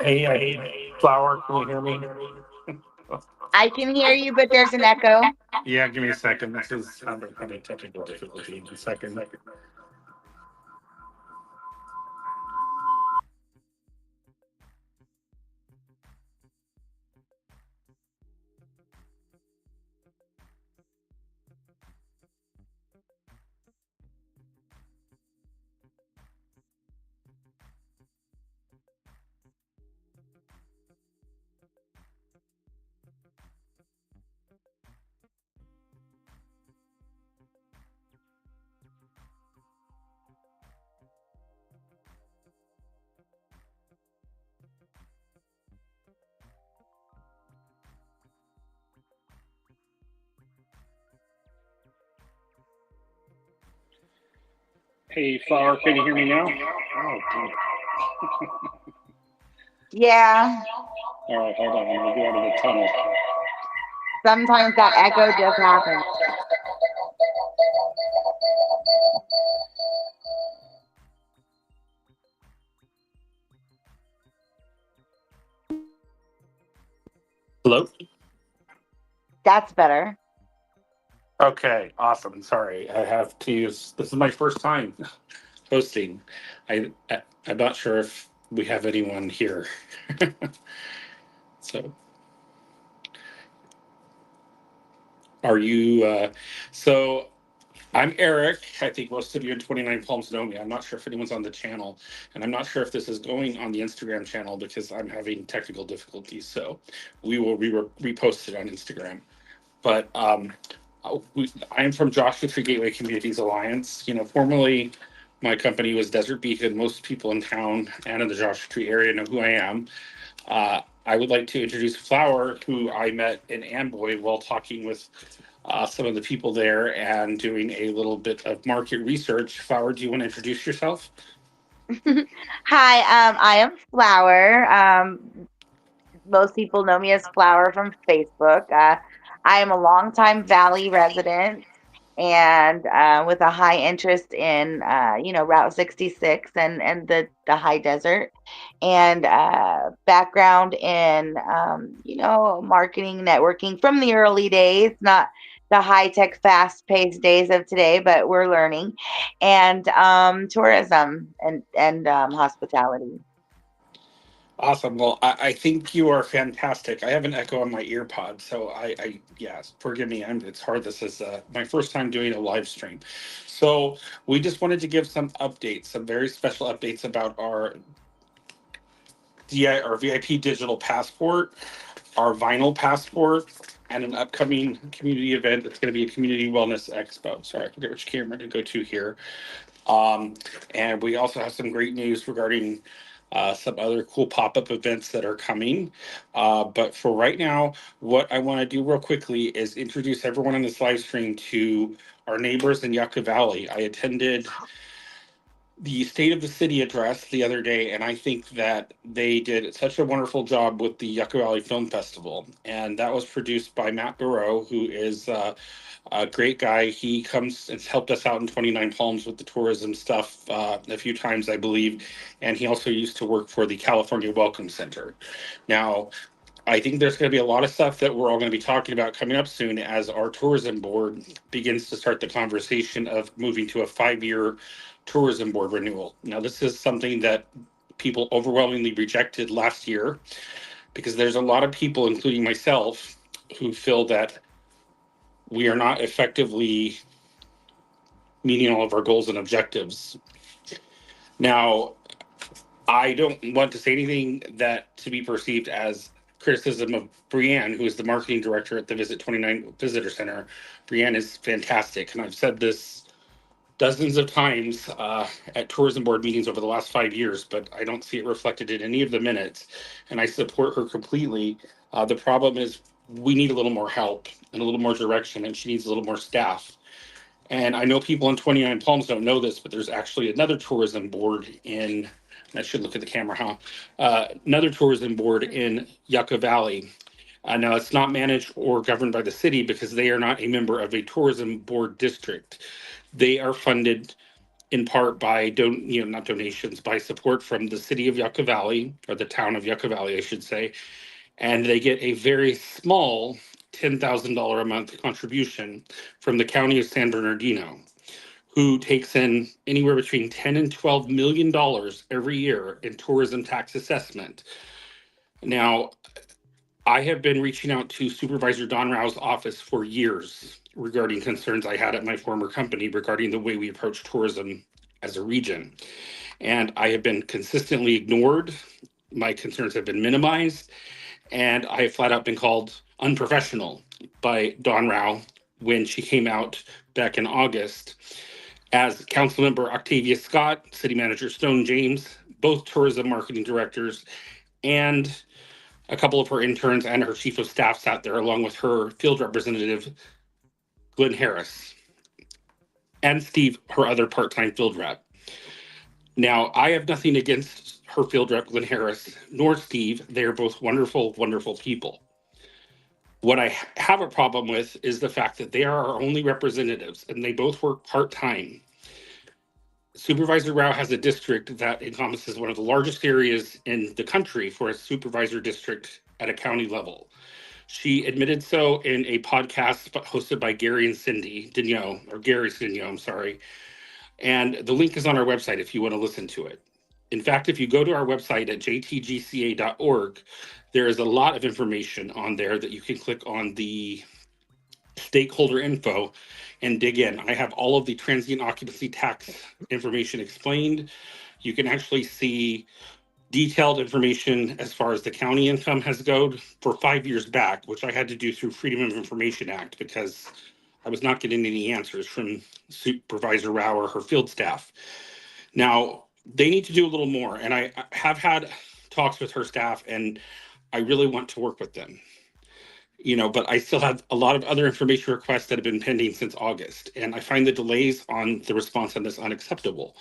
Hey, Flower, can you hear me? I can hear you, but there's an echo. Yeah, give me a second. This is having technical difficulty. In a second. Hey, Flower, can you hear me now? Oh, dang Yeah, it. All right, hold on. I'm going to go out of the tunnel. sometimes that echo just happens. Hello? That's better. Okay, awesome. Sorry, I have to use. This is my first time hosting. I'm not sure if we have anyone here. So, are you? So I'm Eric. I think most of you in 29 Palms know me. I'm not sure if anyone's on the channel, and I'm not sure if this is going on the Instagram channel because I'm having technical difficulties. So we will repost it on Instagram. But I'm from Joshua Tree Gateway Communities Alliance. Formerly my company was Desert Beacon. Most people in town and in the Joshua Tree area know who I am. I would like to introduce Flower, who I met in Amboy while talking with some of the people there and doing a little bit of market research. Flower, do you want to introduce yourself? Hi, I am Flower. Most people know me as Flower from Facebook. I am a longtime Valley resident and with a high interest in Route 66 and the high desert and background in marketing networking from the early days, not the high tech fast paced days of today, but we're learning, and tourism and hospitality. Awesome. Well, I think you are fantastic. I have an echo on my ear pod, so yes, forgive me. It's hard. This is my first time doing a live stream. So we just wanted to give some updates, some very special updates about our VIP digital passport, our vinyl passport, and an upcoming community event. It's going to be a community wellness expo. Sorry, I forget which camera to go to here. Um, and we also have some great news regarding some other cool pop-up events that are coming. But for right now, what I want to do real quickly is introduce everyone on this live stream to our neighbors in Yucca Valley. I attended the State of the City address the other day, and I think that they did such a wonderful job with the Yucca Valley Film Festival. And that was produced by Matt Burrow, who is a great guy. He comes and helped us out in 29 Palms with the tourism stuff a few times, I believe. And he also used to work for the California Welcome Center. Now, I think there's going to be a lot of stuff that we're all going to be talking about coming up soon as our tourism board begins to start the conversation of moving to a 5-year tourism board renewal. Now, this is something that people overwhelmingly rejected last year because there's a lot of people, including myself, who feel that we are not effectively meeting all of our goals and objectives. Now, I don't want to say anything that to be perceived as criticism of Brianne, who is the marketing director at the Visit 29 Visitor Center. Brianne is fantastic, and I've said this dozens of times at tourism board meetings over the last 5 years, but I don't see it reflected in any of the minutes, and I support her completely. The problem is we need a little more help and a little more direction, and she needs a little more staff. And I know people in 29 Palms don't know this, but there's actually another tourism board in, I should look at the camera, huh? Another tourism board in Yucca Valley. Now, it's not managed or governed by the city because they are not a member of a tourism board district. They are funded in part by not donations, by support from the city of Yucca Valley, or the town of Yucca Valley, I should say. And they get a very small $10,000 a month contribution from the county of San Bernardino, who takes in anywhere between 10 and $12 million every year in tourism tax assessment. Now, I have been reaching out to Supervisor Don Rao's office for years regarding concerns I had at my former company regarding the way we approach tourism as a region. And I have been consistently ignored. My concerns have been minimized. And I have flat out been called unprofessional by Don Rao when she came out back in August. As Councilmember Octavia Scott, City Manager Stone James, both tourism marketing directors, and a couple of her interns and her chief of staff sat there along with her field representative, Glenn Harris, and Steve, her other part-time field rep. Now, I have nothing against her field rep, Glenn Harris, nor Steve. They are both wonderful, wonderful people. What I have a problem with is the fact that they are our only representatives and they both work part-time. Supervisor Rao has a district that encompasses one of the largest areas in the country for a supervisor district at a county level. She admitted so in a podcast hosted by Gary and Cindy Digneau, or Gary Digneau, I'm sorry. And the link is on our website if you want to listen to it. In fact, if you go to our website at jtgca.org, there is a lot of information on there that you can click on the stakeholder info and dig in. I have all of the transient occupancy tax information explained. You can actually see detailed information as far as the county income has gone for 5 years back, which I had to do through Freedom of Information Act because I was not getting any answers from Supervisor Rao or her field staff. Now, they need to do a little more, and I have had talks with her staff, and I really want to work with them. But I still have a lot of other information requests that have been pending since August, and I find the delays on the response on this unacceptable.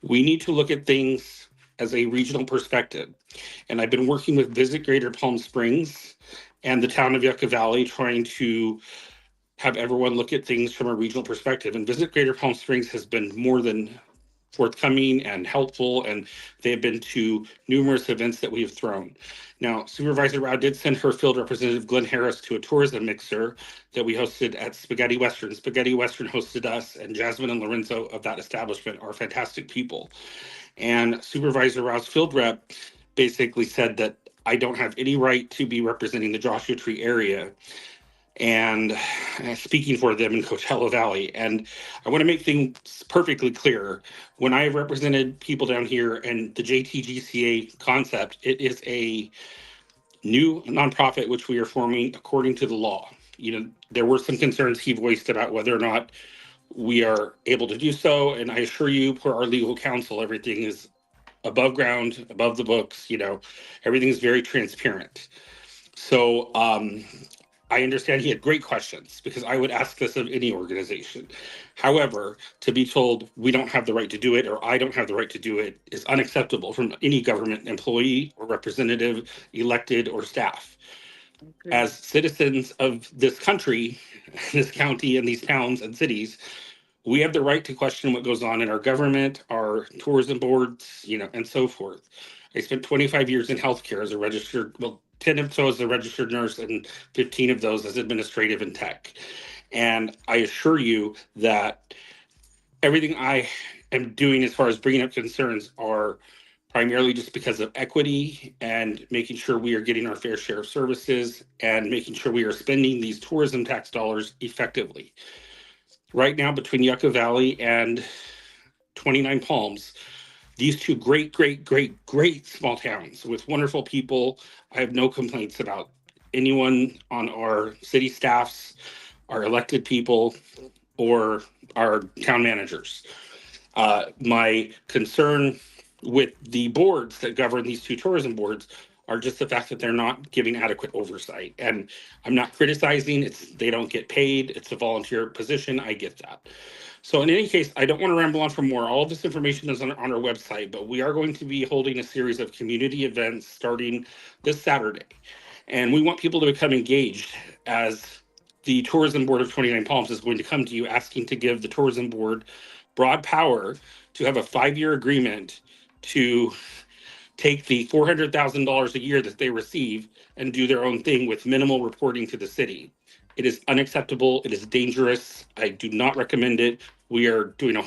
We need to look at things as a regional perspective, and I've been working with Visit Greater Palm Springs and the town of Yucca Valley, trying to have everyone look at things from a regional perspective. And Visit Greater Palm Springs has been more than forthcoming and helpful, and they have been to numerous events that we have thrown. Now, Supervisor Rao did send her field representative, Glenn Harris, to a tourism mixer that we hosted at Spaghetti Western. Spaghetti Western hosted us, and Jasmine and Lorenzo of that establishment are fantastic people. And Supervisor Rao's field rep basically said that I don't have any right to be representing the Joshua Tree area and speaking for them in Coachella Valley. And I want to make things perfectly clear. When I have represented people down here and the JTGCA concept, it is a new nonprofit which we are forming according to the law. There were some concerns he voiced about whether or not we are able to do so. And I assure you, per our legal counsel, everything is above ground, above the books, everything is very transparent. So, I understand he had great questions because I would ask this of any organization. However, to be told we don't have the right to do it or I don't have the right to do it is unacceptable from any government employee or representative, elected or staff. As citizens of this country, this county, and these towns and cities, we have the right to question what goes on in our government, our tourism boards, and so forth. I spent 25 years in healthcare as a registered, 10 of those as a registered nurse and 15 of those as administrative and tech. And I assure you that everything I am doing as far as bringing up concerns are primarily just because of equity and making sure we are getting our fair share of services and making sure we are spending these tourism tax dollars effectively. Right now, between Yucca Valley and 29 Palms, these two great, great, great, great small towns with wonderful people. I have no complaints about anyone on our city staffs, our elected people, or our town managers. My concern with the boards that govern these two tourism boards are just the fact that they're not giving adequate oversight. And I'm not criticizing, they don't get paid, it's a volunteer position, I get that. So in any case, I don't want to ramble on for more. All of this information is on our website, but we are going to be holding a series of community events starting this Saturday. And we want people to become engaged, as the Tourism Board of 29 Palms is going to come to you asking to give the tourism board broad power to have a 5-year agreement to take the $400,000 a year that they receive and do their own thing with minimal reporting to the city. It is unacceptable. It is dangerous. I do not recommend it. We are doing a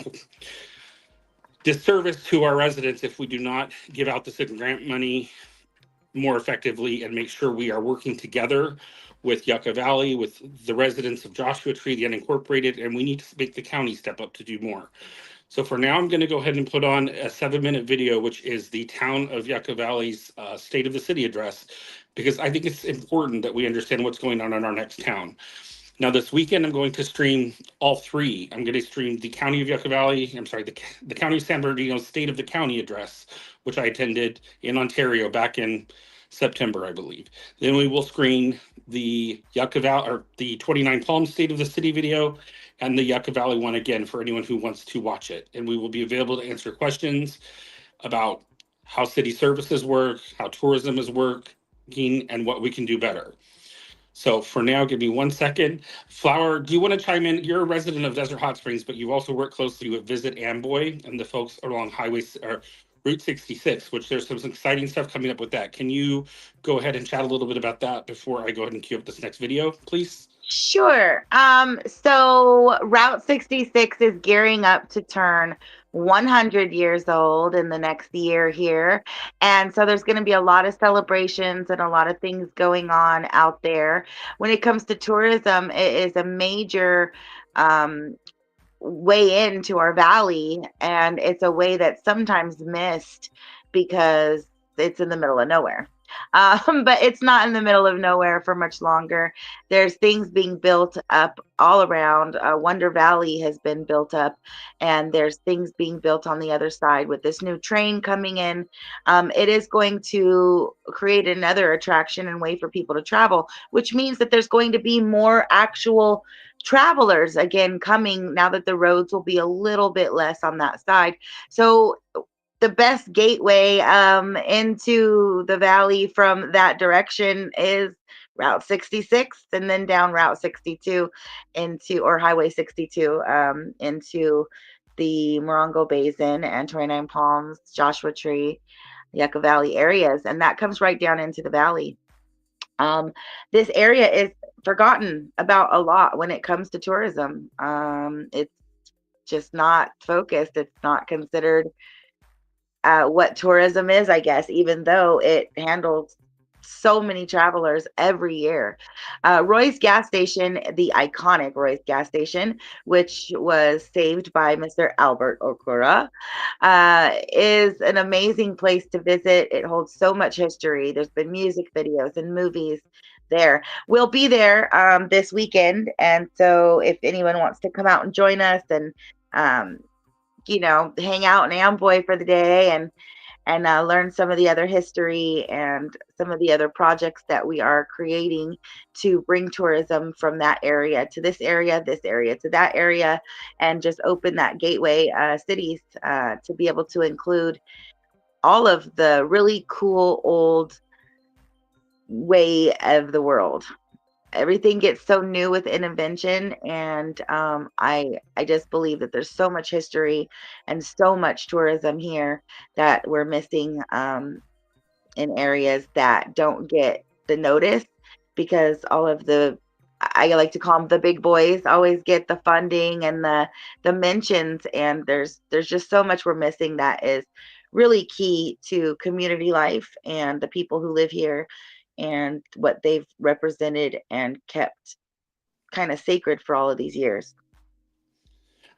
disservice to our residents if we do not give out the city grant money more effectively and make sure we are working together with Yucca Valley, with the residents of Joshua Tree, the unincorporated, and we need to make the county step up to do more. So for now, I'm going to go ahead and put on a 7-minute video, which is the town of Yucca Valley's State of the City address, because I think it's important that we understand what's going on in our next town. Now, this weekend, I'm going to stream all three. I'm going to stream the County of Yucca Valley, I'm sorry, the County of San Bernardino State of the County address, which I attended in Ontario back in September, I believe. Then we will screen the Yucca Valley, or the 29 Palms State of the City video, and the Yucca Valley one again for anyone who wants to watch it. And we will be available to answer questions about how city services work, how tourism is working, and what we can do better. So for now, give me 1 second. Flower, do you want to chime in? You're a resident of Desert Hot Springs, but you also work closely with Visit Amboy and the folks along or Route 66, which there's some exciting stuff coming up with that. Can you go ahead and chat a little bit about that before I go ahead and cue up this next video, please? Sure. So Route 66 is gearing up to turn 100 years old in the next year here. And so there's going to be a lot of celebrations and a lot of things going on out there. When it comes to tourism, it is a major way into our valley, and it's a way that's sometimes missed because it's in the middle of nowhere. But it's not in the middle of nowhere for much longer. There's things being built up all around. Wonder Valley has been built up, and there's things being built on the other side with this new train coming in. It is going to create another attraction and way for people to travel, which means that there's going to be more actual travelers again coming now that the roads will be a little bit less on that side. So the best gateway into the valley from that direction is Route 66, and then down Route 62 into, or Highway 62, into the Morongo Basin and 29 Palms, Joshua Tree, Yucca Valley areas, and that comes right down into the valley. This area is forgotten about a lot when it comes to tourism. It's just not focused. It's not considered what tourism is, I guess, even though it handles so many travelers every year. Roy's gas station, the iconic Roy's gas station, which was saved by Mr. Albert Okura, is an amazing place to visit. It holds so much history. There's been music videos and movies there. We'll be there this weekend, and so if anyone wants to come out and join us and hang out in Amboy for the day and learn some of the other history and some of the other projects that we are creating to bring tourism from that area to this area to that area, and just open that gateway cities to be able to include all of the really cool old way of the world. Everything gets so new with invention, and I just believe that there's so much history and so much tourism here that we're missing in areas that don't get the notice, because all of the, I like to call them the big boys, always get the funding and the mentions, and there's just so much we're missing that is really key to community life and the people who live here and what they've represented and kept kind of sacred for all of these years.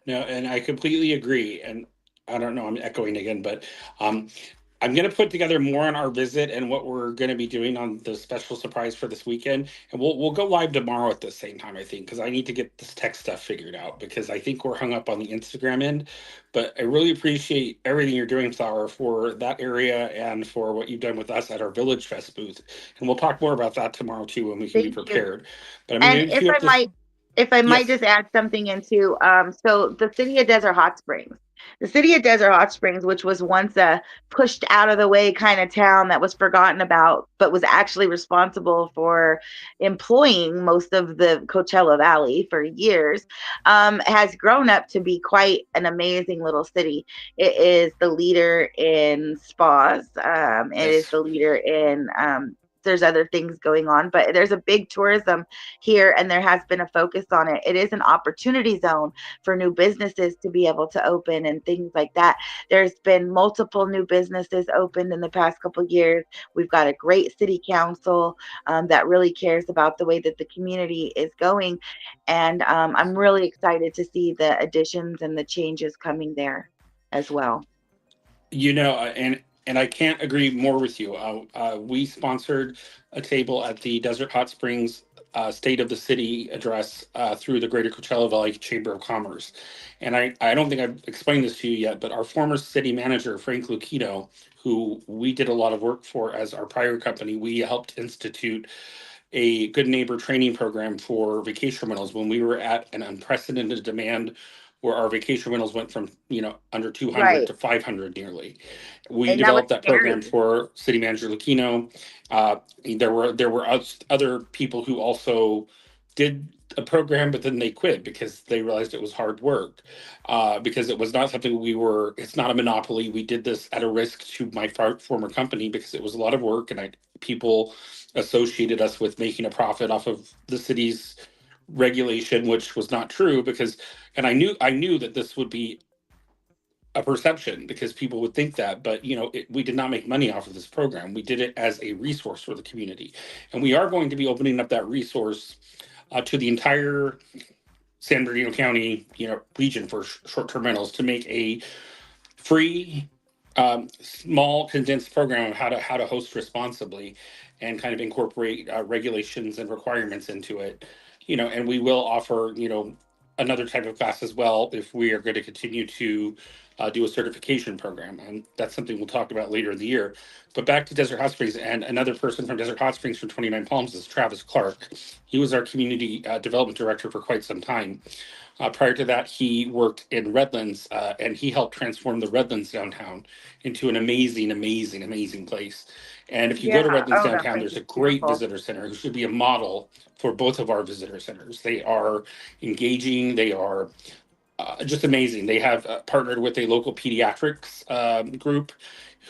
No, and I completely agree. And I don't know, I'm echoing again, but I'm going to put together more on our visit and what we're going to be doing on the special surprise for this weekend. And we'll go live tomorrow at the same time, I think, because I need to get this tech stuff figured out, because I think we're hung up on the Instagram end. But I really appreciate everything you're doing, Flower, for that area and for what you've done with us at our Village Fest booth. And we'll talk more about that tomorrow too when we can be Thank you. prepared. But I'm And going to queue up this. if I might Yes. just add something into, so the city of Desert Hot Springs The city of Desert Hot Springs, which was once a pushed out of the way kind of town that was forgotten about, but was actually responsible for employing most of the Coachella Valley for years, has grown up to be quite an amazing little city. It is the leader in spas. It is Yes. the leader in there's other things going on, but there's a big tourism here and there has been a focus on it. It is an opportunity zone for new businesses to be able to open and things like that. There's been multiple new businesses opened in the past couple of years. We've got a great city council that really cares about the way that the community is going. And I'm really excited to see the additions and the changes coming there as well. And I can't agree more with you. We sponsored a table at the Desert Hot Springs State of the City address through the Greater Coachella Valley Chamber of Commerce. And I don't think I've explained this to you yet, but our former city manager, Frank Lucchino, who we did a lot of work for as our prior company, we helped institute a good neighbor training program for vacation rentals when we were at an unprecedented demand where our vacation rentals went from under 200 Right. to 500 nearly. We And that was developed that program scary. for city manager Lucchino. There were other people who also did a program, but then they quit because they realized it was hard work. Because it was not something it's not a monopoly. We did this at a risk to my former company because it was a lot of work, and people associated us with making a profit off of the city's regulation, which was not true. And I knew that this would be a perception because people would think that, but we did not make money off of this program. We did it as a resource for the community, and we are going to be opening up that resource to the entire San Bernardino County, region for short-term rentals to make a free, small, condensed program of how to host responsibly, and kind of incorporate regulations and requirements into it. And we will offer another type of class as well if we are going to continue to do a certification program, and that's something we'll talk about later in the year. But back to Desert Hot Springs, and another person from Desert Hot Springs from 29 Palms is Travis Clark. He was our community development director for quite some time. Prior to that, he worked in Redlands, and he helped transform the Redlands downtown into an amazing, amazing, amazing place. And if you go Yeah. to Redlands Oh, that downtown, place there's is a great beautiful. visitor center who should be a model for both of our visitor centers. They are engaging. They are just amazing. They have partnered with a local pediatrics group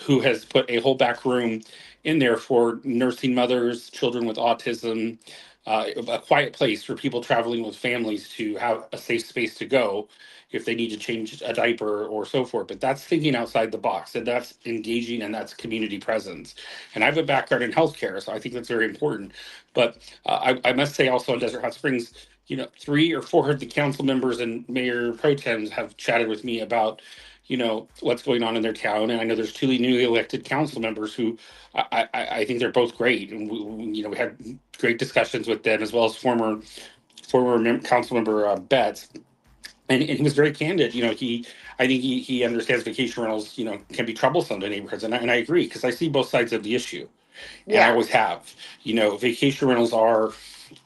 who has put a whole back room in there for nursing mothers, children with autism, a quiet place for people traveling with families to have a safe space to go if they need to change a diaper or so forth. But that's thinking outside the box, and that's engaging, and that's community presence. And I have a background in healthcare, so I think that's very important. But I must say also in Desert Hot Springs, three or four of the council members and mayor pro tems have chatted with me about, what's going on in their town. And I know there's two newly elected council members who I think they're both great. And we had great discussions with them as well as former council member Betts. And he was very candid. I think he understands vacation rentals, can be troublesome to neighborhoods. And I agree because I see both sides of the issue, and I Yeah. always have. Vacation rentals are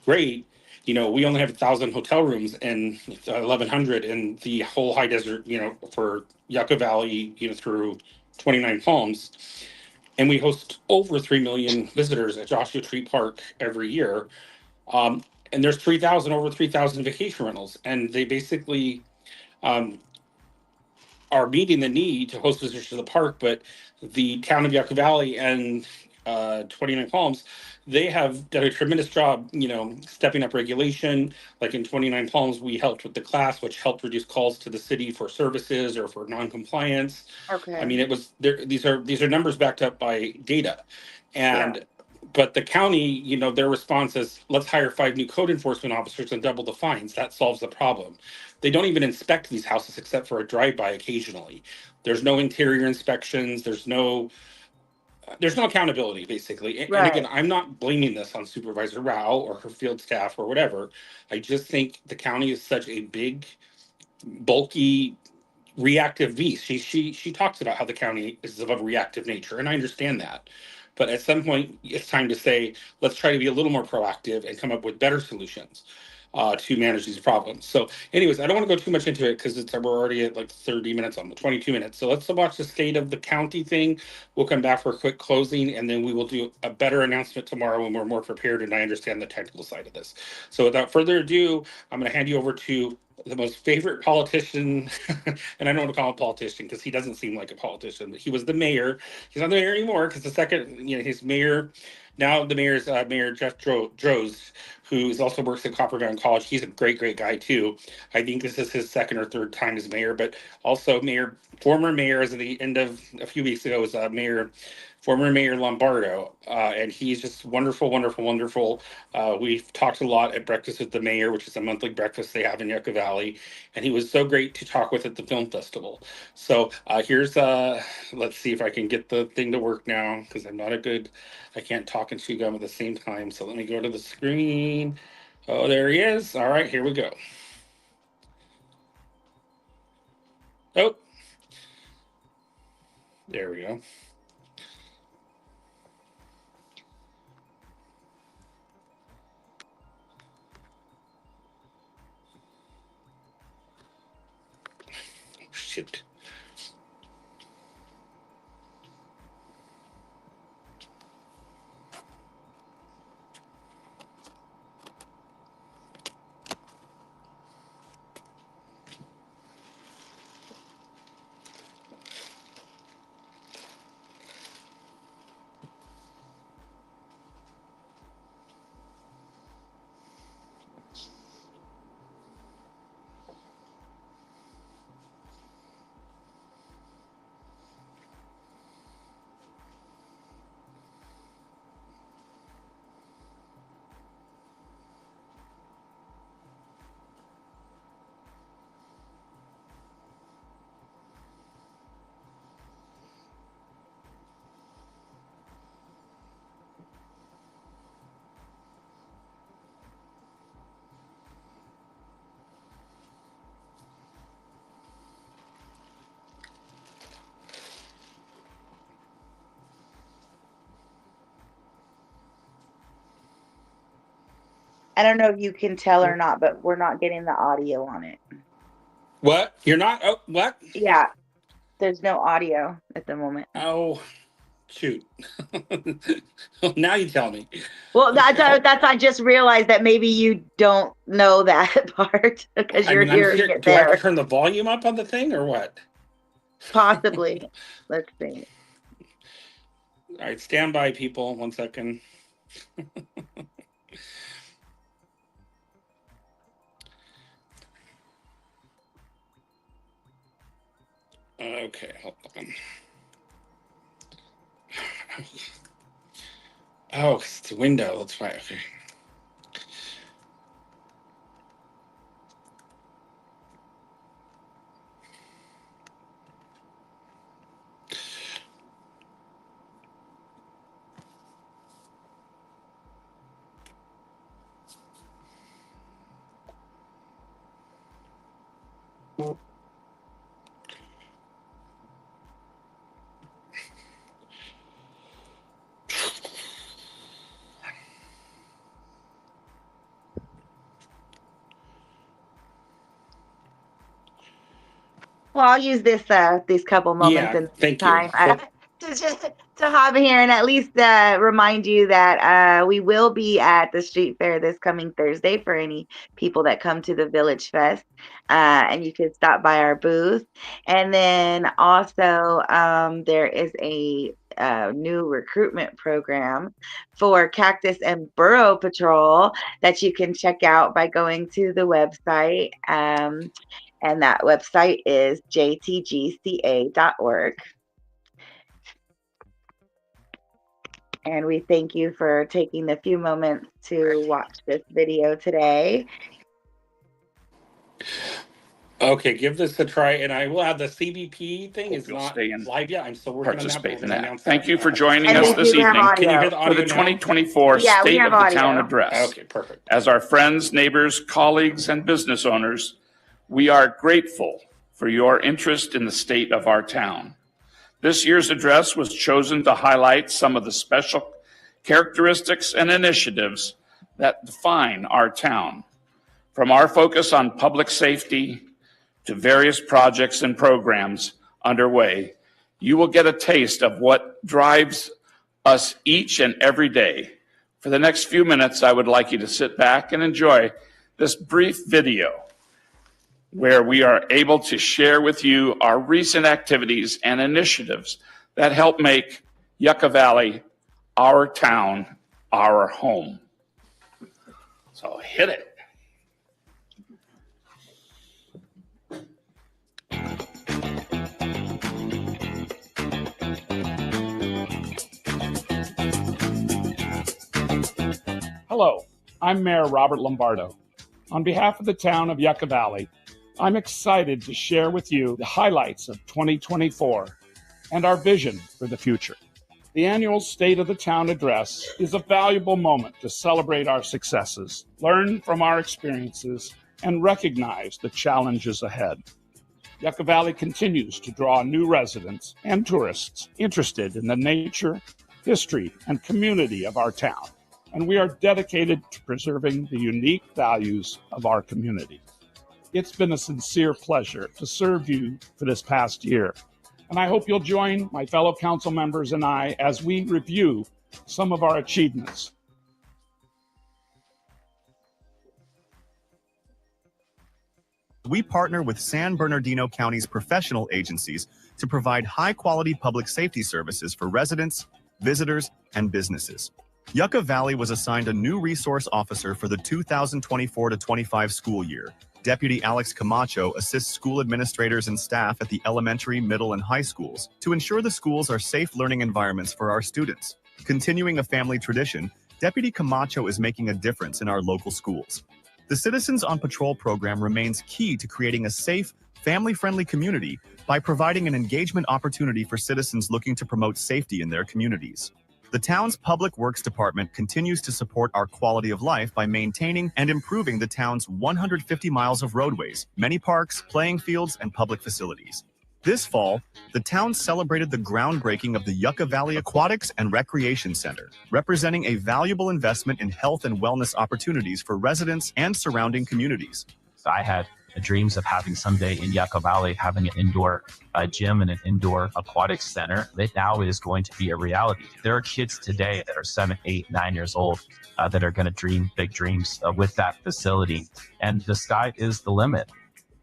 great. We only have 1,000 hotel rooms and 1,100 in the whole high desert, for Yucca Valley, through 29 Palms. And we host over 3 million visitors at Joshua Tree Park every year. Um, and there's over 3,000 vacation rentals. And they basically um, are meeting the need to host visitors to the park, but the town of Yucca Valley and 29 Palms, they have done a tremendous job, stepping up regulation. Like in 29 Palms, we helped with the class, which helped reduce calls to the city for services or for non-compliance. I Okay. mean, it was there. These are numbers backed up by data, Yeah. and but the county, their response is, let's hire 5 new code enforcement officers and double the fines. That solves the problem. They don't even inspect these houses except for a drive-by occasionally. There's no interior inspections. There's no accountability, basically. And Right. again, I'm not blaming this on Supervisor Rao or her field staff or whatever. I just think the county is such a big, bulky, reactive beast. She talks about how the county is of a reactive nature, and I understand that. But at some point, it's time to say, let's try to be a little more proactive and come up with better solutions. to manage these problems. So, anyways, I don't want to go too much into it because we're already at like 30 minutes on the 22 minutes. So let's watch the state of the county thing. We'll come back for a quick closing, and then we will do a better announcement tomorrow when we're more prepared and I understand the technical side of this. So without further ado, I'm going to hand you over to the most favorite politician, and I don't want to call him a politician because he doesn't seem like a politician, but he was the mayor. He's not the mayor anymore because the second, he's mayor. Now the mayor's Mayor Jeff Droz, who also works at Copper Mountain College. He's a great, great guy too. I think this is his second or third time as mayor, but also former mayor, as of the end of a few weeks ago, was former Mayor Lombardo, and he's just wonderful, wonderful, wonderful. We've talked a lot at Breakfast with the Mayor, which is a monthly breakfast they have in Yucca Valley, and he was so great to talk with at the film festival. So here's, let's see if I can get the thing to work now, because I can't talk and chew gum at the same time. So let me go to the screen. Oh, there he is. All right, here we go. Oh, there we go. Shit. I don't know if you can tell or not, but we're not getting the audio on it. What? You're not? Oh, what? Yeah, there's no audio at the moment. Oh, shoot. Now you tell me. Well, that's I just realized that maybe you don't know that part because you're hearing it do I have there. to turn the volume up on the thing or what? Possibly. Let's see. All right, stand by, people. 1 second. Okay, hold on. Oh, it's the window. That's why. Okay. Well, I'll use these couple moments in Thank time you. to hop in here and at least remind you that we will be at the street fair this coming Thursday for any people that come to the Village Fest, and you can stop by our booth. And then also there is a new recruitment program for Cactus and Burrow Patrol that you can check out by going to the website. And that website is jtgca.org. And we thank you for taking a few moments to watch this video today. Okay, give this a try, and I will have the CBP thing. Hope is you'll not stay and live yet. I'm still working on that, but we're participate in going to that. announce Thank that. you for joining And us we this do have evening Can you hear audio. the for audio the now? 2024 Yeah, we State have of the audio. Town Address. Okay, perfect. As our friends, neighbors, colleagues, and business owners, we are grateful for your interest in the state of our town. This year's address was chosen to highlight some of the special characteristics and initiatives that define our town. From our focus on public safety to various projects and programs underway, you will get a taste of what drives us each and every day. For the next few minutes, I would like you to sit back and enjoy this brief video where we are able to share with you our recent activities and initiatives that help make Yucca Valley, our town, our home. So hit it. Hello, I'm Mayor Robert Lombardo. On behalf of the town of Yucca Valley, I'm excited to share with you the highlights of 2024 and our vision for the future. The annual State of the Town address is a valuable moment to celebrate our successes, learn from our experiences, and recognize the challenges ahead. Yucca Valley continues to draw new residents and tourists interested in the nature, history, and community of our town, and we are dedicated to preserving the unique values of our community. It's been a sincere pleasure to serve you for this past year, and I hope you'll join my fellow council members and I as we review some of our achievements. We partner with San Bernardino County's professional agencies to provide high-quality public safety services for residents, visitors, and businesses. Yucca Valley was assigned a new resource officer for the 2024-25 school year. Deputy Alex Camacho assists school administrators and staff at the elementary, middle, and high schools to ensure the schools are safe learning environments for our students. Continuing a family tradition, Deputy Camacho is making a difference in our local schools. The Citizens on Patrol program remains key to creating a safe, family-friendly community by providing an engagement opportunity for citizens looking to promote safety in their communities. The town's Public Works Department continues to support our quality of life by maintaining and improving the town's 150 miles of roadways, many parks, playing fields, and public facilities. This fall, the town celebrated the groundbreaking of the Yucca Valley Aquatics and Recreation Center, representing a valuable investment in health and wellness opportunities for residents and surrounding communities. I had dreams of having someday in Yucca Valley, having an indoor gym and an indoor aquatics center. That now is going to be a reality. There are kids today that are 7, 8, 9 years old that are going to dream big dreams with that facility. And the sky is the limit.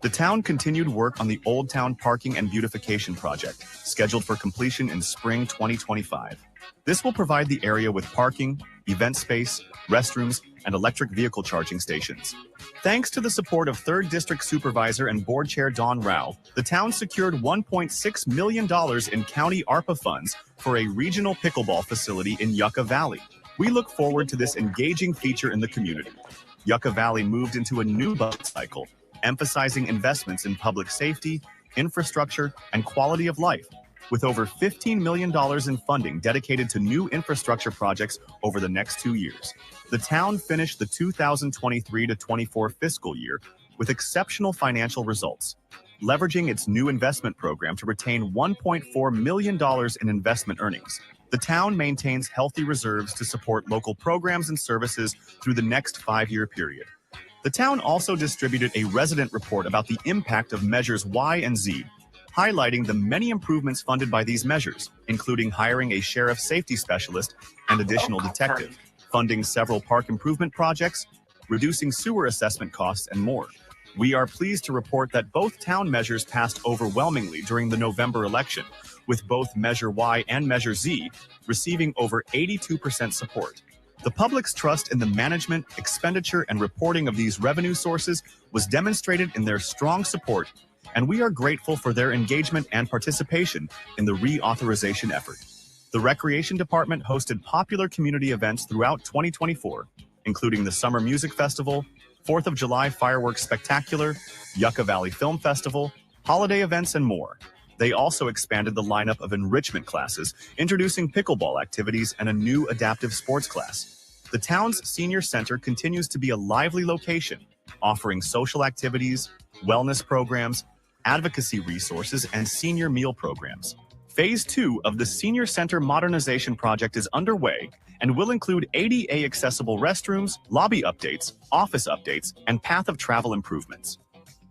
The town continued work on the Old Town Parking and Beautification Project, scheduled for completion in spring 2025. This will provide the area with parking, event space, restrooms, and electric vehicle charging stations. Thanks to the support of 3rd District Supervisor and Board Chair Don Rao, the town secured $1.6 million in county ARPA funds for a regional pickleball facility in Yucca Valley. We look forward to this engaging feature in the community. Yucca Valley moved into a new budget cycle, emphasizing investments in public safety, infrastructure, and quality of life, with over $15 million in funding dedicated to new infrastructure projects over the next 2 years. The town finished the 2023-24 fiscal year with exceptional financial results, leveraging its new investment program to retain $1.4 million in investment earnings. The town maintains healthy reserves to support local programs and services through the next 5-year period. The town also distributed a resident report about the impact of measures Y and Z, highlighting the many improvements funded by these measures, including hiring a sheriff safety specialist and additional detective, funding several park improvement projects, reducing sewer assessment costs, and more. We are pleased to report that both town measures passed overwhelmingly during the November election, with both Measure Y and Measure Z receiving over 82% support. The public's trust in the management, expenditure, and reporting of these revenue sources was demonstrated in their strong support, and we are grateful for their engagement and participation in the reauthorization effort. The Recreation Department hosted popular community events throughout 2024, including the Summer Music Festival, 4th of July Fireworks Spectacular, Yucca Valley Film Festival, holiday events, and more. They also expanded the lineup of enrichment classes, introducing pickleball activities and a new adaptive sports class. The town's senior center continues to be a lively location, offering social activities, wellness programs, advocacy resources, and senior meal programs. Phase 2 of the Senior Center Modernization Project is underway and will include ADA-accessible restrooms, lobby updates, office updates, and path of travel improvements.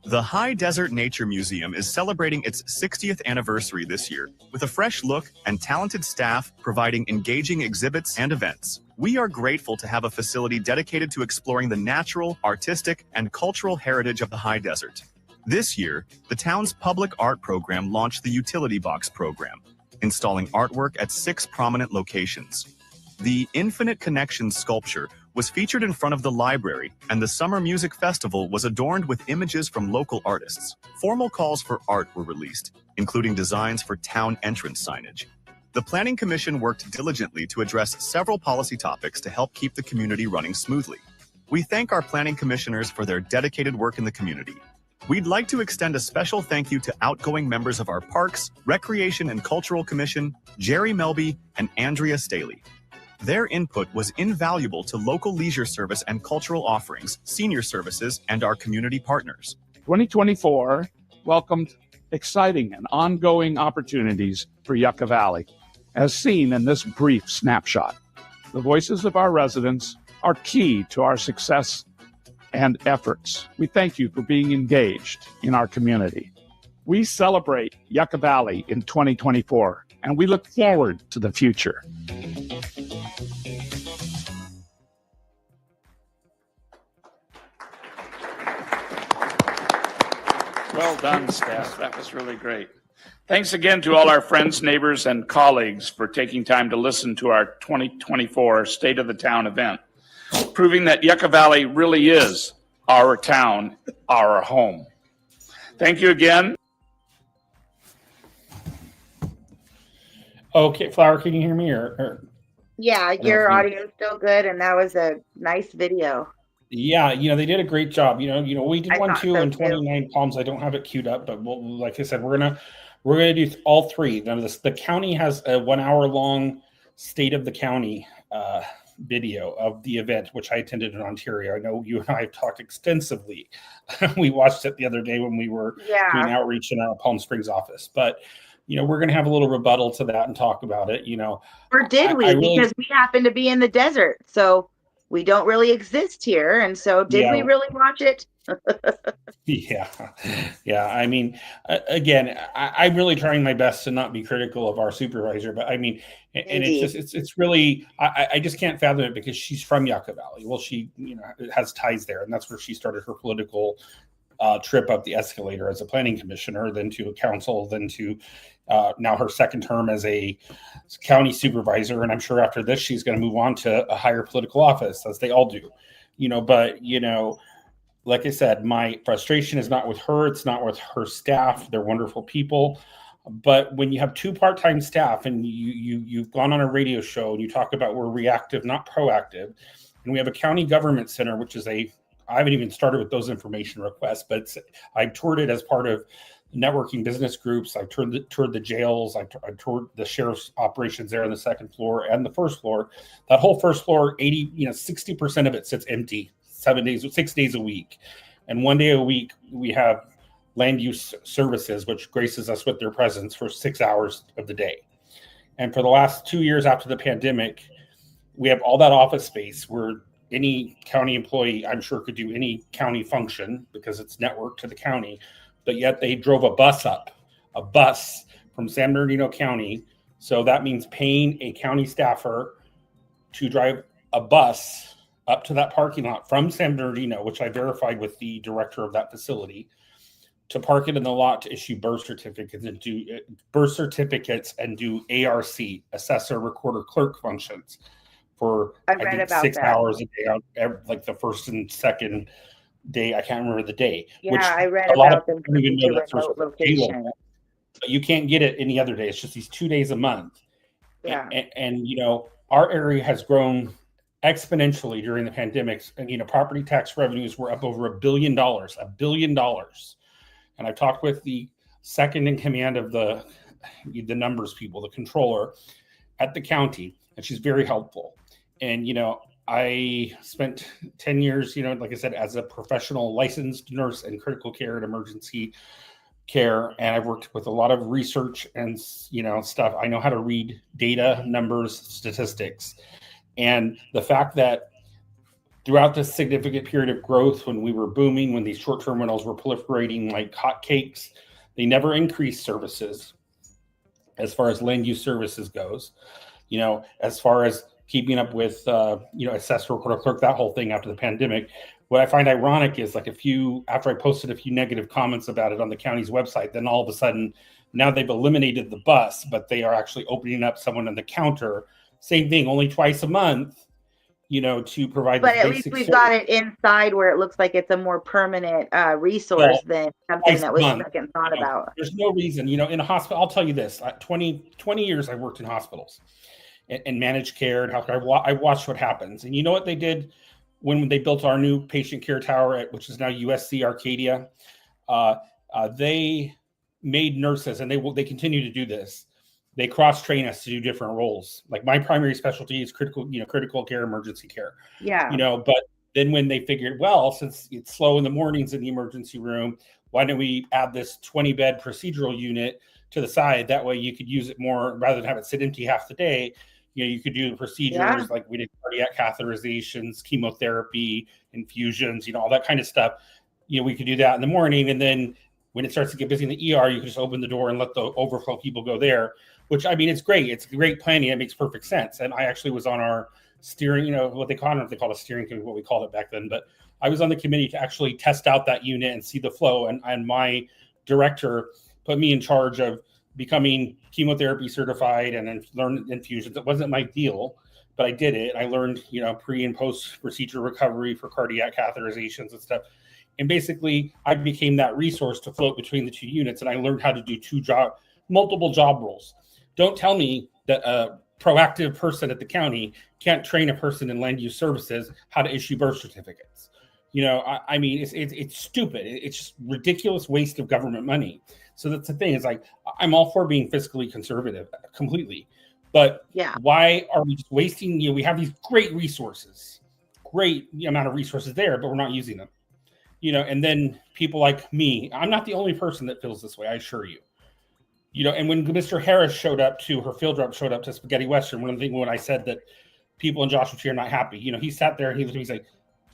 The High Desert Nature Museum is celebrating its 60th anniversary this year with a fresh look and talented staff providing engaging exhibits and events. We are grateful to have a facility dedicated to exploring the natural, artistic, and cultural heritage of the high desert. This year, the town's public art program launched the Utility Box program, installing artwork at 6 prominent locations. The Infinite Connections sculpture was featured in front of the library, and the Summer Music Festival was adorned with images from local artists. Formal calls for art were released, including designs for town entrance signage. The Planning Commission worked diligently to address several policy topics to help keep the community running smoothly. We thank our planning commissioners for their dedicated work in the community. We'd like to extend a special thank you to outgoing members of our Parks, Recreation and Cultural Commission, Jerry Melby and Andrea Staley. Their input was invaluable to local leisure service and cultural offerings, senior services, and our community partners. 2024 welcomed exciting and ongoing opportunities for Yucca Valley, as seen in this brief snapshot. The voices of our residents are key to our success and efforts. We thank you for being engaged in our community. We celebrate Yucca Valley in 2024, and we look forward to the future. Well done, staff. That was really great. Thanks again to all our friends, neighbors, and colleagues for taking time to listen to our 2024 State of the Town event, proving that Yucca Valley really is our town, our home. Thank you again. Okay, Flower, can you hear me? Yeah, your audio is still good, and that was a nice video. Yeah, they did a great job. We did one too in so, 29 Palms. I don't have it queued up, but like I said, we're gonna do all 3. Now, the county has a 1 hour long State of the County video of the event, which I attended in Ontario. I know you and I have talked extensively. We watched it the other day when we were doing outreach in our Palm Springs office, but we're going to have a little rebuttal to that and talk about it, Or did we? Because we happen to be in the desert, so we don't really exist here. And so did we really watch it? Yeah. I mean, again, I'm really trying my best to not be critical of our supervisor, but I mean, and it's really, I just can't fathom it because she's from Yucca Valley. Well, she, has ties there, and that's where she started her political trip up the escalator as a planning commissioner, then to a council, then to now her second term as a county supervisor. And I'm sure after this, she's going to move on to a higher political office, as they all do, but, like I said, my frustration is not with her. It's not with her staff. They're wonderful people. But when you have 2 part-time staff and you've gone on a radio show and you talk about we're reactive, not proactive, and we have a county government center, which is I haven't even started with those information requests, but I toured it as part of networking business groups. I toured the jails. I toured the sheriff's operations there on the 2nd floor and the 1st floor. That whole 1st floor, 60% of it sits empty. 6 days a week. And 1 day a week, we have land use services, which graces us with their presence for 6 hours of the day. And for the last 2 years after the pandemic, we have all that office space where any county employee, I'm sure, could do any county function because it's networked to the county. But yet they drove a bus from San Bernardino County. So that means paying a county staffer to drive a bus up to that parking lot from San Bernardino, which I verified with the director of that facility, to park it in the lot to issue birth certificates and do ARC, assessor, recorder, clerk functions for I think 6 hours a day, like the first and second day. I can't remember the day. Yeah, I read about them. But you can't get it any other day. It's just these 2 days a month. Yeah, and our area has grown exponentially during the pandemic, and property tax revenues were up over $1 billion. And I talked with the second in command of the numbers people, the controller at the county, and she's very helpful. And I spent 10 years, like I said, as a professional licensed nurse in critical care and emergency care, and I've worked with a lot of research and stuff. I know how to read data, numbers, statistics, and the fact that throughout this significant period of growth, when we were booming, when these short-term rentals were proliferating like hotcakes, they never increased services as far as land use services goes. As far as keeping up with assessor, recorder, clerk, that whole thing after the pandemic. What I find ironic is after I posted a few negative comments about it on the county's website, then all of a sudden now they've eliminated the bus, but they are actually opening up someone on the counter. Same thing, only twice a month, to provide. But at least we've got it inside where it looks like it's a more permanent resource than something that was second thought about. There's no reason, in a hospital. I'll tell you this: 20 years I've worked in hospitals and managed care and healthcare. I watched what happens, and you know what they did when they built our new patient care tower, which is now USC Arcadia. They made nurses, and they continue to do this. They cross-train us to do different roles. Like my primary specialty is critical care, emergency care. Yeah. But then when they figured, well, since it's slow in the mornings in the emergency room, why don't we add this 20-bed procedural unit to the side? That way you could use it more rather than have it sit empty half the day. You could do the procedures like we did cardiac catheterizations, chemotherapy, infusions, all that kind of stuff. We could do that in the morning. And then when it starts to get busy in the ER, you can just open the door and let the overflow people go there, which it's great. It's great planning. It makes perfect sense. And I actually was on our steering, what they call it, I don't know if they call it a steering committee, what we called it back then, but I was on the committee to actually test out that unit and see the flow. And my director put me in charge of becoming chemotherapy certified and then learn infusions. It wasn't my deal, but I did it. I learned, pre and post procedure recovery for cardiac catheterizations and stuff. And basically I became that resource to float between the two units. And I learned how to do multiple job roles. Don't tell me that a proactive person at the county can't train a person in land use services how to issue birth certificates. It's stupid. It's just ridiculous waste of government money. So that's the thing. It's like, I'm all for being fiscally conservative completely, but why are we just wasting, we have these great resources, great amount of resources there, but we're not using them, and then people like me, I'm not the only person that feels this way. I assure you, and when Mr. Harris her field rep showed up to Spaghetti Western, one of the things when I said that people in Joshua Tree are not happy, he sat there and he's like,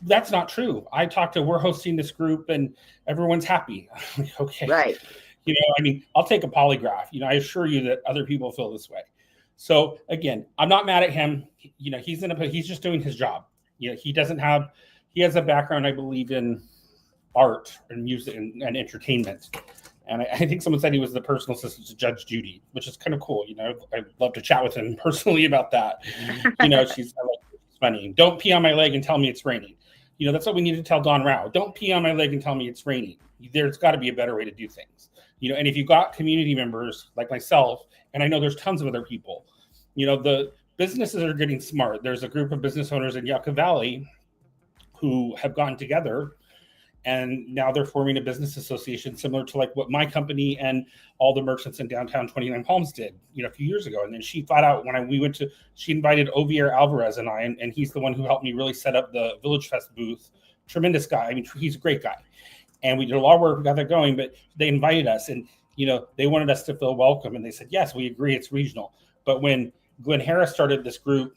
that's not true. we're hosting this group and everyone's happy. Okay. Right. I'll take a polygraph. I assure you that other people feel this way. So again, I'm not mad at him. He's just doing his job. He has a background, I believe, in art and music and entertainment. And I think someone said he was the personal assistant to Judge Judy, which is kind of cool. I'd love to chat with him personally about that. She's funny. Don't pee on my leg and tell me it's raining. That's what we need to tell Don Rao. Don't pee on my leg and tell me it's raining. There's got to be a better way to do things. And if you've got community members like myself, and I know there's tons of other people, the businesses are getting smart. There's a group of business owners in Yucca Valley who have gotten together, and now they're forming a business association similar to like what my company and all the merchants in downtown 29 Palms did, a few years ago. And then she flat out, she invited Ovier Alvarez and I, and he's the one who helped me really set up the Village Fest booth. Tremendous guy. He's a great guy. And we did a lot of work, we got that going, but they invited us and, they wanted us to feel welcome. And they said, yes, we agree, it's regional. But when Glenn Harris started this group,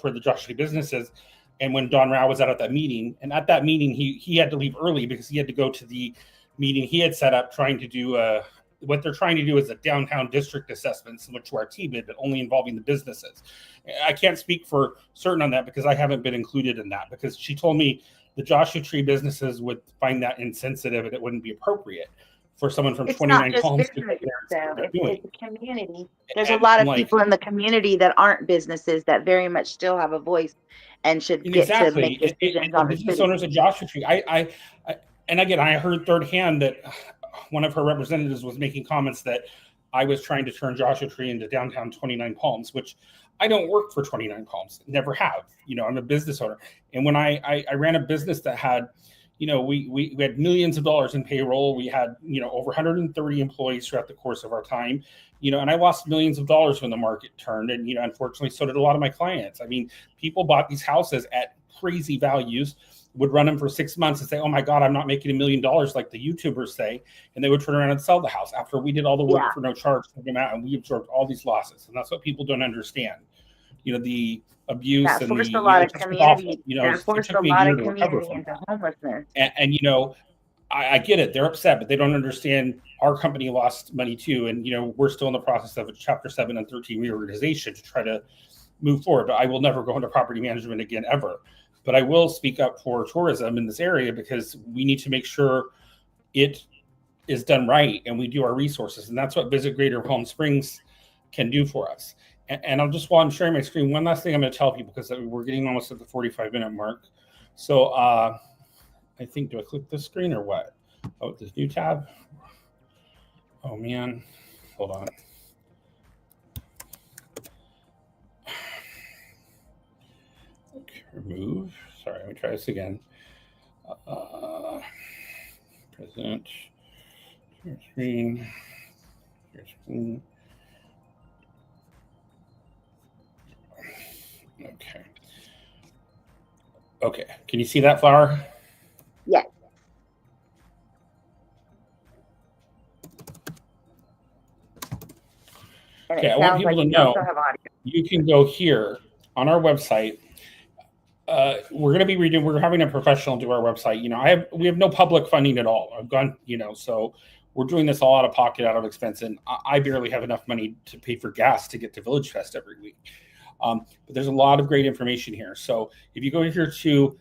for the Joshua Tree businesses, and when Don Rao was out at that meeting, and at that meeting, he had to leave early because he had to go to the meeting he had set up trying to do what they're trying to do is a downtown district assessment similar to our T-bid, but only involving the businesses. I can't speak for certain on that because I haven't been included in that, because she told me the Joshua Tree businesses would find that insensitive and it wouldn't be appropriate for someone from 29 Palms to go there. It's a community. There's a lot of people in the community that aren't businesses that very much still have a voice and should get to make decisions on the business city. owners at Joshua Tree. And again, I heard third hand that one of her representatives was making comments that I was trying to turn Joshua Tree into downtown 29 Palms, which I don't work for 29 Palms, never have. I'm a business owner. And when I ran a business that had, we had millions of dollars in payroll. We had, over 130 employees throughout the course of our time, and I lost millions of dollars when the market turned. And, unfortunately, so did a lot of my clients. People bought these houses at crazy values, would run them for 6 months and say, oh my God, I'm not making $1 million like the YouTubers say. And they would turn around and sell the house after we did all the work for no charge to them out, and we absorbed all these losses. And that's what people don't understand. The abuse that and forced the, a lot of it's awful. community. It Forced took a me a lot year of to recover community from into that. homelessness. And I get it. They're upset, but they don't understand our company lost money too. And, we're still in the process of a Chapter 7 and 13 reorganization to try to move forward. But I will never go into property management again, ever. But I will speak up for tourism in this area because we need to make sure it is done right and we do our resources. And that's what Visit Greater Palm Springs can do for us. And while I'm sharing my screen, one last thing I'm going to tell people, because we're getting almost at the 45-minute mark. So I think, do I click this screen or what? Oh, this new tab. Oh man, hold on. Okay, remove. Sorry, let me try this again. Present. Share screen. Share screen. Okay. Okay. Can you see that, Flower? Yes. Okay, I want people to know you can go here on our website. We're going to be redoing. We're having a professional do our website. We have no public funding at all. I've gone, so we're doing this all out of pocket, out of expense, and I barely have enough money to pay for gas to get to Village Fest every week. But there's a lot of great information here. So if you go here to,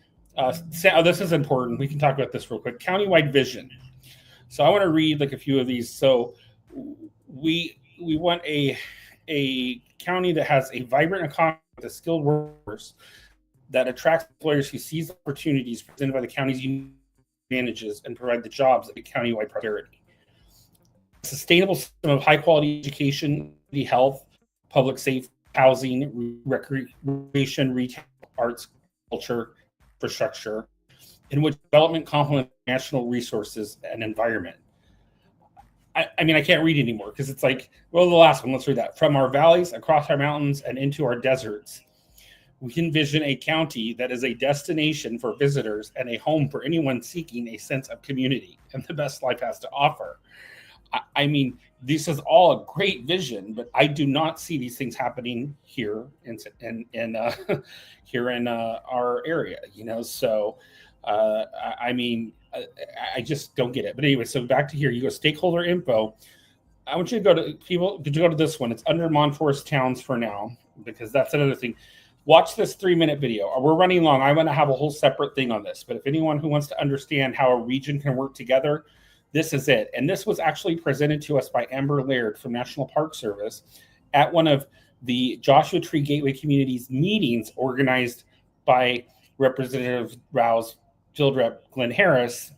this is important. We can talk about this real quick. Countywide vision. So I want to read like a few of these. So we want a county that has a vibrant economy with a skilled workforce that attracts employers who seize opportunities presented by the county's unique advantages and provide the jobs that make countywide prosperity. A sustainable system of high-quality education, health, public safety, housing, recreation, retail, arts, culture, infrastructure, in which development complements national resources and environment. I mean, I can't read anymore because it's like, well, the last one, let's read that. From our valleys, across our mountains, and into our deserts, we envision a county that is a destination for visitors and a home for anyone seeking a sense of community and the best life has to offer. I mean, this is all a great vision, but I do not see these things happening here in our area, So, I mean, I just don't get it. But anyway, so back to here, you go stakeholder info. I want you to go to people. Could you go to this one? It's under Monforest Towns for now, because that's another thing. Watch this 3-minute video. We're running long. I want to have a whole separate thing on this. But if anyone who wants to understand how a region can work together, this is it. And this was actually presented to us by Amber Laird from National Park Service at one of the Joshua Tree Gateway Communities meetings organized by Representative Rouse Field Rep Glenn Harris.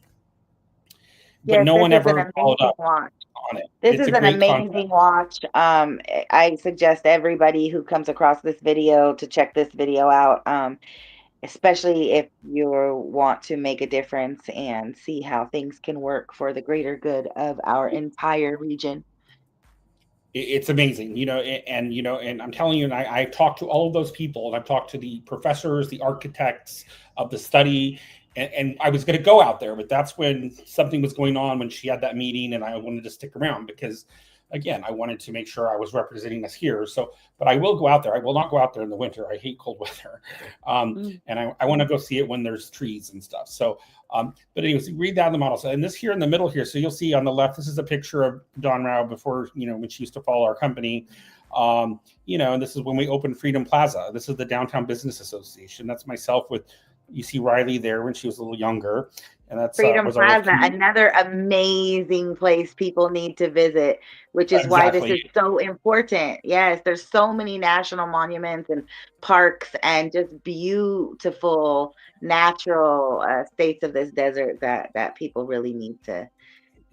But yes, no one ever followed up on it. This is an amazing watch. I suggest everybody who comes across this video to check this video out, especially if you want to make a difference and see how things can work for the greater good of our entire region. It's amazing, and I'm telling you, and I've talked to all of those people, and I've talked to the professors, the architects of the study, and I was going to go out there, but that's when something was going on when she had that meeting, and I wanted to stick around because, again, I wanted to make sure I was representing us here. So, but I will go out there. I will not go out there in the winter. I hate cold weather, and I want to go see it when there's trees and stuff. So, but anyways, read that in the model. So, and this here in the middle here, so you'll see on the left, this is a picture of Dawn Rao before, when she used to follow our company. And this is when we opened Freedom Plaza. This is the Downtown Business Association. That's myself with. You see Riley there when she was a little younger, and that's Freedom Plaza, another amazing place people need to visit, which is why this is so important. Yes, there's so many national monuments and parks and just beautiful natural states of this desert that people really need to.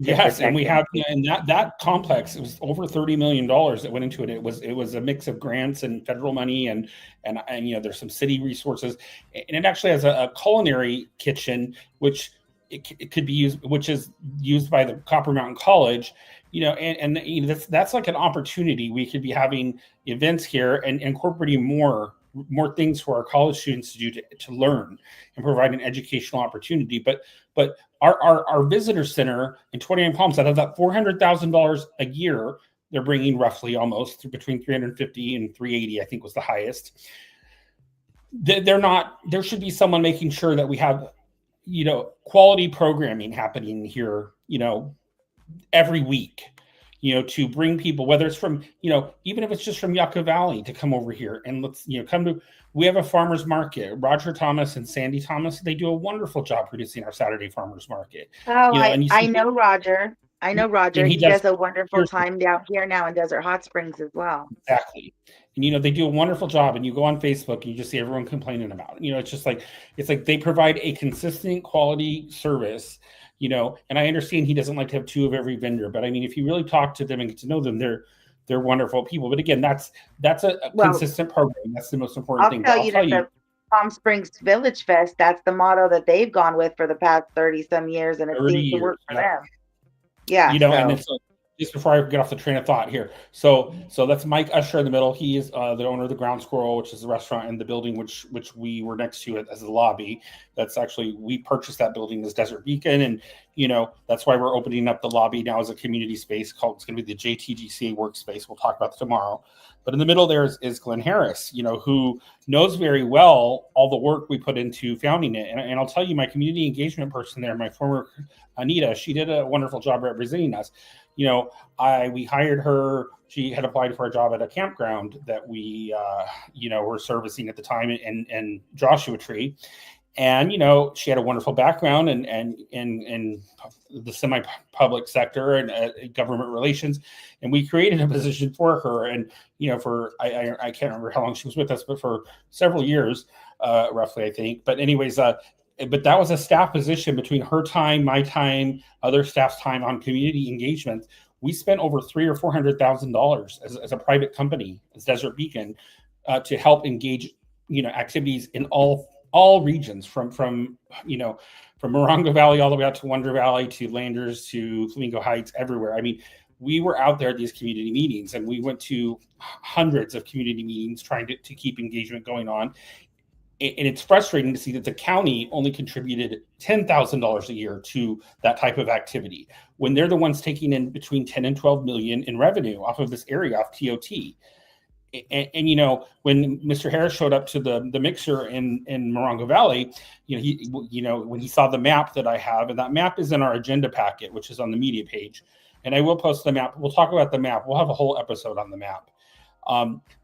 Yes, and we have, and that complex, it was over $30 million that went into it. It was a mix of grants and federal money and there's some city resources, and it actually has a culinary kitchen which it could be used, which is used by the Copper Mountain College, that's like an opportunity. We could be having events here and incorporating more more things for our college students to do to learn and provide an educational opportunity. But our visitor center in 29 Palms, out of that $400,000 a year, they're bringing roughly almost between 350 and 380, I think was the highest. There should be someone making sure that we have, quality programming happening here, every week, to bring people, whether it's from, even if it's just from Yucca Valley, to come over here and let's, we have a farmer's market. Roger Thomas and Sandy Thomas, they do a wonderful job producing our Saturday farmer's market. Oh, I know Roger. I know Roger. He does a wonderful time down here now in Desert Hot Springs as well. Exactly. And, they do a wonderful job, and you go on Facebook and you just see everyone complaining about it. It's just like, they provide a consistent quality service, and I understand he doesn't like to have two of every vendor, but I mean, if you really talk to them and get to know them, they're wonderful people. But again, that's a consistent program. That's the most important thing. I'll tell you the Palm Springs Village Fest, that's the motto that they've gone with for the past 30 some years, and it seems to work for them. Yeah. And it's just before I get off the train of thought here. So that's Mike Usher in the middle. He is the owner of the Ground Squirrel, which is the restaurant, and the building which we were next to it as the lobby. That's actually, we purchased that building as Desert Beacon, and that's why we're opening up the lobby now as a community space called, it's going to be the JTGCA workspace. We'll talk about that tomorrow. But in the middle there is Glenn Harris, who knows very well all the work we put into founding it. And I'll tell you, my community engagement person there, my former Anita, she did a wonderful job representing us. We hired her. She had applied for a job at a campground that we, were servicing at the time in Joshua Tree. And, she had a wonderful background in the semi-public sector and government relations. And we created a position for her. And, I can't remember how long she was with us, but for several years, roughly, I think. But anyways, but that was a staff position between her time, my time, other staff's time on community engagement. We spent over $300,000 or $400,000 as a private company, as Desert Beacon, to help engage, activities in all regions from Morongo Valley all the way out to Wonder Valley to Landers to Flamingo Heights, everywhere. I mean, we were out there at these community meetings, and we went to hundreds of community meetings trying to keep engagement going on. And it's frustrating to see that the county only contributed $10,000 a year to that type of activity, when they're the ones taking in between 10 and 12 million in revenue off of this area, off TOT. And when Mr. Harris showed up to the mixer in Morongo Valley, when he saw the map that I have, and that map is in our agenda packet, which is on the media page, and I will post the map. We'll talk about the map. We'll have a whole episode on the map.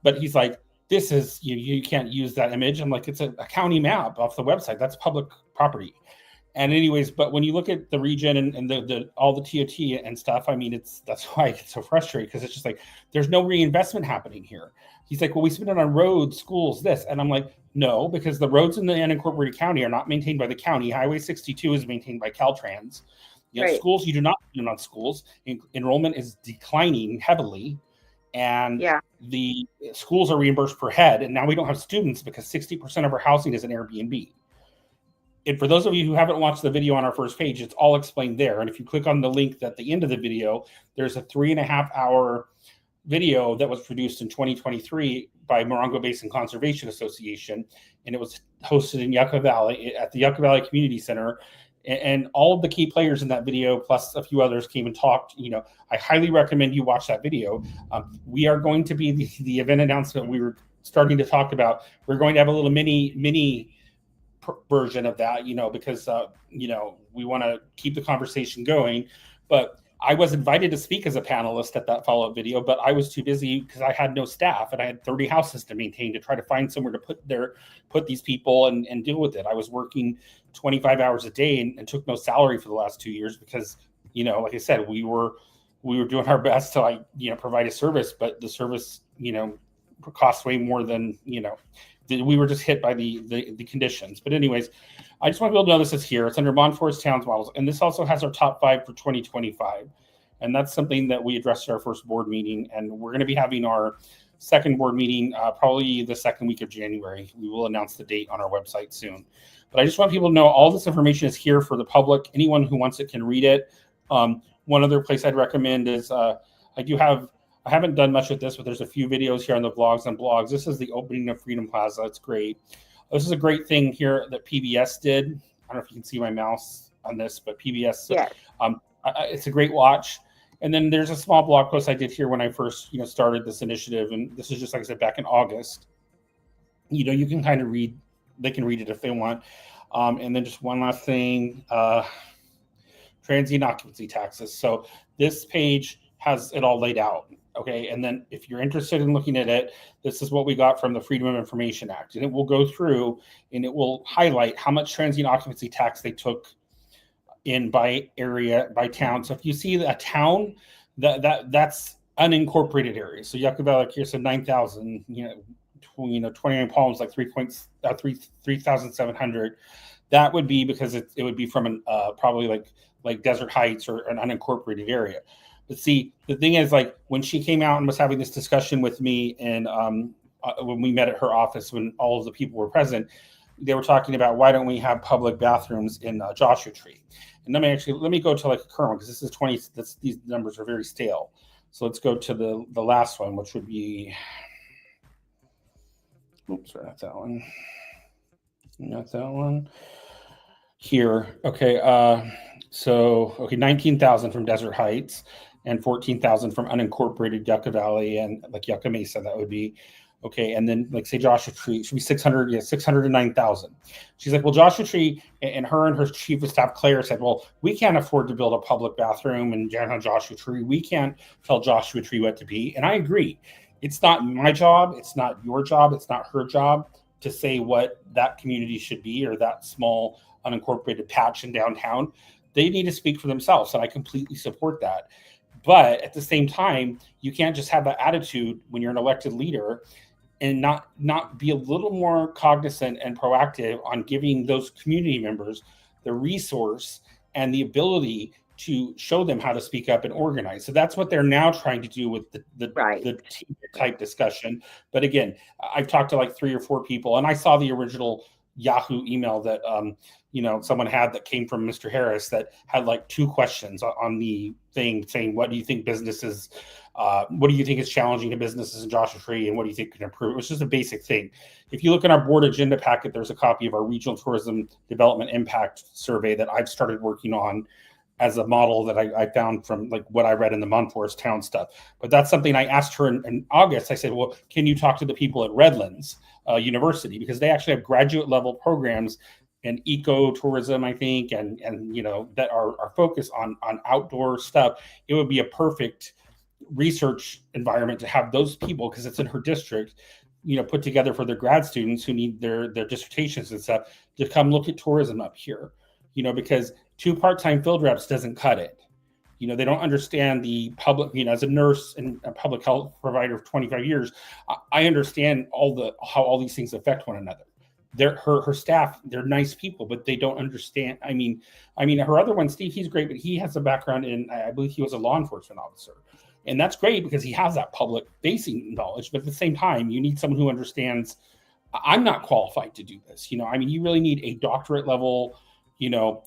But he's like, this is, you can't use that image. I'm like, it's a county map off the website. That's public property. And anyways, but when you look at the region and the all the TOT and stuff, I mean, that's why I get so frustrated, because it's just like, there's no reinvestment happening here. He's like, well, we spend it on roads, schools, this. And I'm like, no, because the roads in the unincorporated county are not maintained by the county. Highway 62 is maintained by Caltrans. Right. Schools, you do not spend on schools. Enrollment is declining heavily. And the schools are reimbursed per head. And now we don't have students because 60% of our housing is an Airbnb. And for those of you who haven't watched the video on our first page, it's all explained there. And if you click on the link at the end of the video, there's a 3.5-hour video that was produced in 2023 by Morongo Basin Conservation Association. And it was hosted in Yucca Valley at the Yucca Valley Community Center. And all of the key players in that video, plus a few others, came and talked. I highly recommend you watch that video. We are going to be the event announcement we were starting to talk about. We're going to have a little mini version of that, because, we want to keep the conversation going. But I was invited to speak as a panelist at that follow-up video, but I was too busy because I had no staff and I had 30 houses to maintain to try to find somewhere to put these people and deal with it. I was working 25 hours a day and took no salary for the last 2 years because, like I said, we were doing our best to provide a service, but the service, costs way more than, we were just hit by the conditions. But anyways, I just want people to know this is here. It's under Montfort's Towns Models. And this also has our top 5 for 2025. And that's something that we addressed at our first board meeting. And we're going to be having our second board meeting probably the second week of January. We will announce the date on our website soon. But I just want people to know all this information is here for the public. Anyone who wants it can read it. One other place I'd recommend is I do have I haven't done much with this, but there's a few videos here on the vlogs and blogs. This is the opening of Freedom Plaza. It's great. This is a great thing here that PBS did. I don't know if you can see my mouse on this, but PBS, Yes. It's a great watch. And then there's a small blog post I did here when I first, started this initiative. And this is just, like I said, back in August. You can kind of read, they can read it if they want. And then just one last thing, transient occupancy taxes. So this page has it all laid out. Okay. And then if you're interested in looking at it, this is what we got from the Freedom of Information Act. And it will go through and it will highlight how much transient occupancy tax they took in by area, by town. So if you see a town, that's unincorporated areas. So Yucca Valley here said 9,000, 29 Palms like 3,700. That would be because it would be from an probably like Desert Heights or an unincorporated area. But see, the thing is, like when she came out and was having this discussion with me, and when we met at her office, when all of the people were present, they were talking about why don't we have public bathrooms in Joshua Tree? And let me go to like a current one because this is 20. These numbers are very stale. So let's go to the last one, which would be. Oops, sorry, not that one. Not that one. Here, okay. 19,000 from Desert Heights and 14,000 from unincorporated Yucca Valley and like Yucca Mesa. That would be okay. And then like say Joshua Tree, it should be 600. Yeah, 609,000. She's like, well, Joshua Tree, and her chief of staff Claire said, well, we can't afford to build a public bathroom in Joshua Tree. We can't tell Joshua Tree what to be. And I agree. It's not my job. It's not your job. It's not her job to say what that community should be or that small unincorporated patch in downtown. They need to speak for themselves, and I completely support that. But at the same time, you can't just have that attitude when you're an elected leader and not be a little more cognizant and proactive on giving those community members the resource and the ability to show them how to speak up and organize. So that's what they're now trying to do with the team type discussion. But again, I've talked to like 3 or 4 people, and I saw the original Yahoo email that someone had that came from Mr. Harris that had like 2 questions on the thing saying, what do you think businesses, what do you think is challenging to businesses in Joshua Tree, and what do you think can improve? It was just a basic thing. If you look in our board agenda packet, there's a copy of our regional tourism development impact survey that I've started working on as a model that I found from like what I read in the Monforest town stuff. But that's something I asked her in August. I said, well, can you talk to the people at Redlands University? Because they actually have graduate level programs in ecotourism, I think, and that are focused on outdoor stuff. It would be a perfect research environment to have those people, because it's in her district, put together for their grad students who need their dissertations and stuff to come look at tourism up here, because 2 part-time field reps doesn't cut it. They don't understand the public, as a nurse and a public health provider for 25 years, I understand how all these things affect one another. Her staff, they're nice people, but they don't understand. I mean, her other one, Steve, he's great, but he has a background in, I believe he was a law enforcement officer. And that's great because he has that public facing knowledge. But at the same time, you need someone who understands, I'm not qualified to do this. You really need a doctorate level,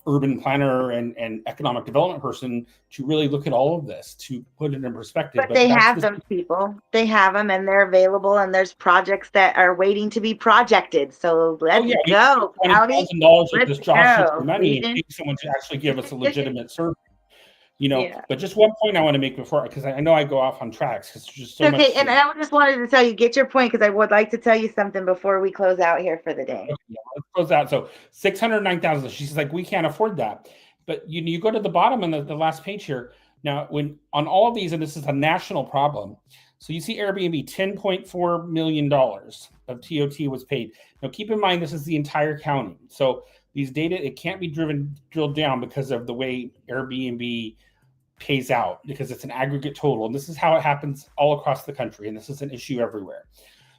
urban planner and economic development person to really look at all of this, to put it in perspective. But they have those people. They have them, and they're available, and there's projects that are waiting to be projected. So let's go. $20,000 of this Joshua money and pay someone to actually give us a legitimate survey. But just one point I want to make because I know I go off on tracks because there's just so much. Okay, and I just wanted to tell you, get your point, because I would like to tell you something before we close out here for the day. Okay, let's close out. So 609,000. She's like, we can't afford that. But you go to the bottom on the last page here. Now, when on all of these, and this is a national problem. So you see Airbnb, $10.4 million of TOT was paid. Now, keep in mind, this is the entire county. So these data, it can't be drilled down because of the way Airbnb pays out, because it's an aggregate total. And this is how it happens all across the country. And this is an issue everywhere.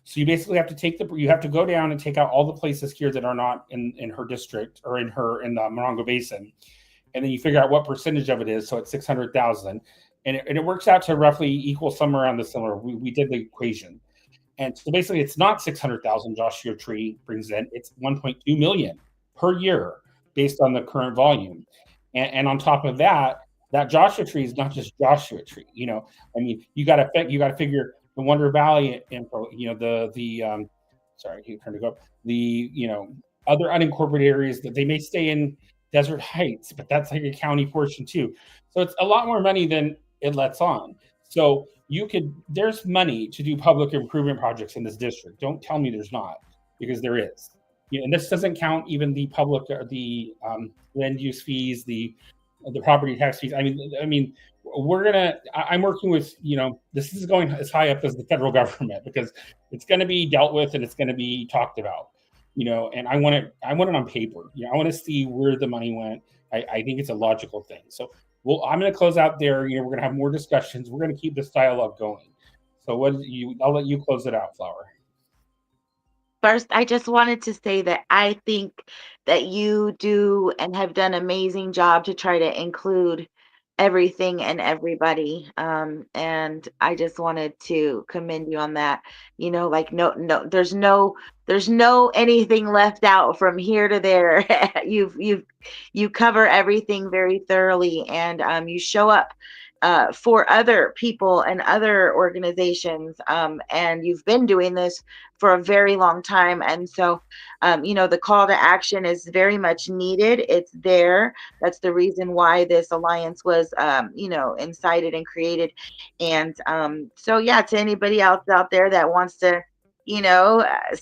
So you basically have to you have to go down and take out all the places here that are not in her district or in the Morongo Basin. And then you figure out what percentage of it is. So it's 600,000. And it works out to roughly equal somewhere around the similar. We did the equation. And so basically it's not 600,000 Joshua Tree brings in. It's 1.2 million per year based on the current volume. And on top of that, that Joshua Tree is not just Joshua Tree. I mean, you got to figure the Wonder Valley info. Sorry, I keep trying to go up. Other unincorporated areas that they may stay in Desert Heights, but that's like a county portion too. So it's a lot more money than it lets on. So there's money to do public improvement projects in this district. Don't tell me there's not, because there is. And this doesn't count even the public, the land use fees, the property tax fees. I mean, I'm working with, this is going as high up as the federal government, because it's going to be dealt with and it's going to be talked about, and I want it on paper. I want to see where the money went. I think it's a logical thing. So I'm going to close out there. We're going to have more discussions. We're going to keep this dialogue going. So I'll let you close it out, Flower. First, I just wanted to say that I think that you do and have done an amazing job to try to include everything and everybody. And I just wanted to commend you on that. Like no, there's no anything left out from here to there. You cover everything very thoroughly, and you show up for other people and other organizations. And you've been doing this for a very long time. And so, the call to action is very much needed. It's there. That's the reason why this alliance was, incited and created. And so, yeah, to anybody else out there that wants to,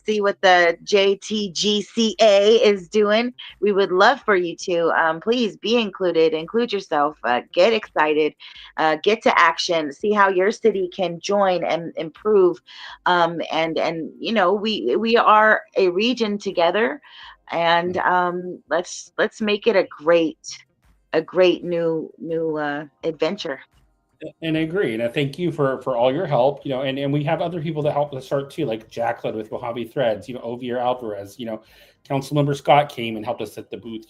see what the JTGCA is doing, we would love for you to please be include yourself, get excited, get to action, see how your city can join and improve. And we are a region together, and let's make it a great new adventure. And I agree. And I thank you for all your help, and we have other people that help us start too, like Jacqueline with Mojave Threads, Ovier Alvarez, Councilmember Scott came and helped us at the booth,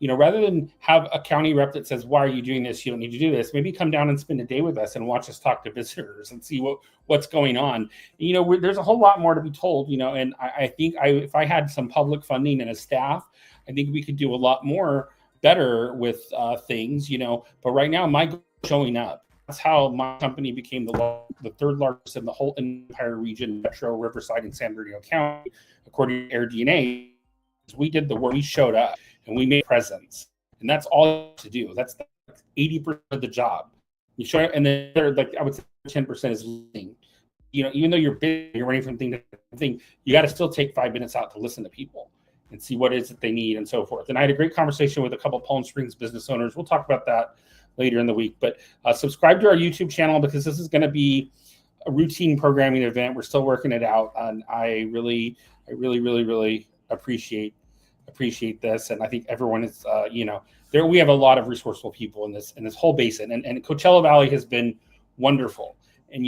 rather than have a county rep that says, why are you doing this? You don't need to do this. Maybe come down and spend a day with us and watch us talk to visitors and see what's going on. There's a whole lot more to be told, and I think if I had some public funding and a staff, I think we could do a lot more better with things, but right now my goal is showing up. That's how my company became the third largest in the whole entire region, Metro, Riverside, and San Bernardino County, according to AirDNA. We did the work. We showed up and we made presence, and that's all you have to do. That's 80% of the job. You show up, and then I would say 10% is listening. Even though you're busy, you're running from thing to thing, you got to still take 5 minutes out to listen to people and see what it is that they need and so forth. And I had a great conversation with a couple of Palm Springs business owners. We'll talk about that later in the week, but subscribe to our YouTube channel, because this is going to be a routine programming event. We're still working it out, and I really appreciate this. And I think everyone is, there. We have a lot of resourceful people in this whole basin, and Coachella Valley has been wonderful. And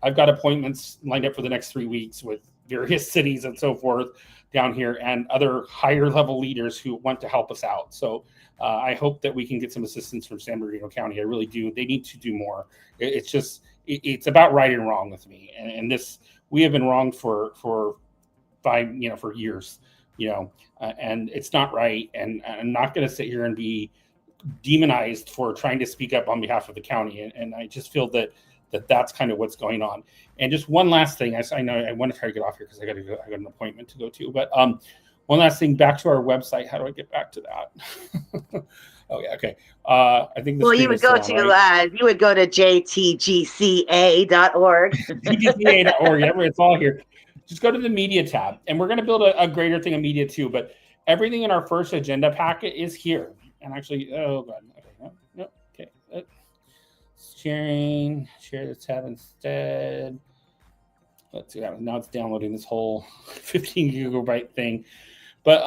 I've got appointments lined up for the next 3 weeks with various cities and so forth down here, and other higher level leaders who want to help us out. So I hope that we can get some assistance from San Bernardino County. I really do. They need to do more. It's about right and wrong with me. And this, we have been wronged for years, and it's not right. And I'm not going to sit here and be demonized for trying to speak up on behalf of the county. And I just feel that's kind of what's going on. And just one last thing, I know I want to try to get off here because I got an appointment to go to, but one last thing, back to our website. How do I get back to that? Oh yeah, okay. I think you would go to right? You would go to JTGCA.org. JTGCA.org. It's all here. Just go to the media tab, and we're going to build a greater thing of media too. But everything in our first agenda packet is here. And actually, oh god, okay, no, okay. Share the tab instead. Let's see. Now it's downloading this whole 15 gigabyte thing. But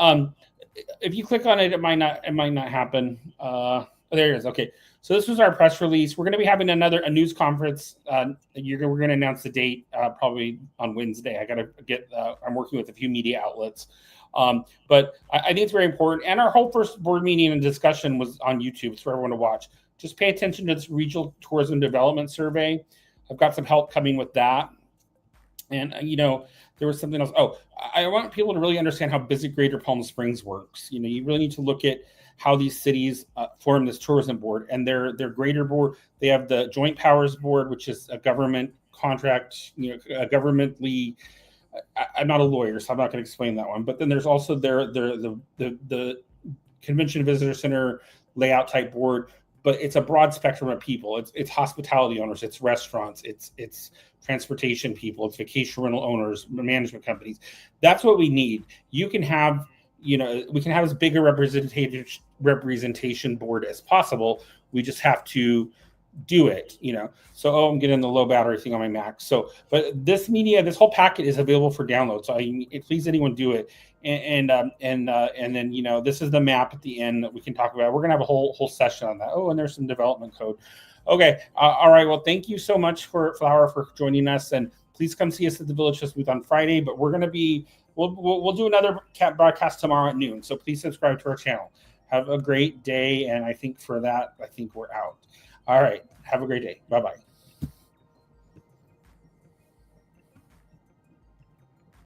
if you click on it, it might not happen. There it is. Okay. So this was our press release. We're going to be having a news conference. We're going to announce the date probably on Wednesday. I got to get. I'm working with a few media outlets, but I think it's very important. And our whole first board meeting and discussion was on YouTube. It's for everyone to watch. Just pay attention to this regional tourism development survey. I've got some help coming with that. And, there was something else. Oh, I want people to really understand how Visit Greater Palm Springs works. You know, you really need to look at how these cities form this tourism board, and their greater board. They have the Joint Powers Board, which is a government contract, you know, a governmentally. I'm not a lawyer, so I'm not going to explain that one. But then there's also the Convention Visitor Center layout type board, but it's a broad spectrum of people. It's hospitality owners, it's restaurants, it's transportation people, it's vacation rental owners, management companies. That's what we need. You can have, you know, we can have as big a representation board as possible. We just have to do it, you know. So I'm getting the low battery thing on my Mac. So, but this whole packet is available for download. So please anyone do it. And then, you know, this is the map at the end that we can talk about. We're gonna have a whole session on that. Oh, and there's some development code. Okay, all right. Well, thank you so much for Flower for joining us, and please come see us at the Village Fest booth on Friday. But we're gonna be we'll do another broadcast tomorrow at noon. So please subscribe to our channel. Have a great day, and I think for that, I think we're out. All right. Have a great day. Bye-bye.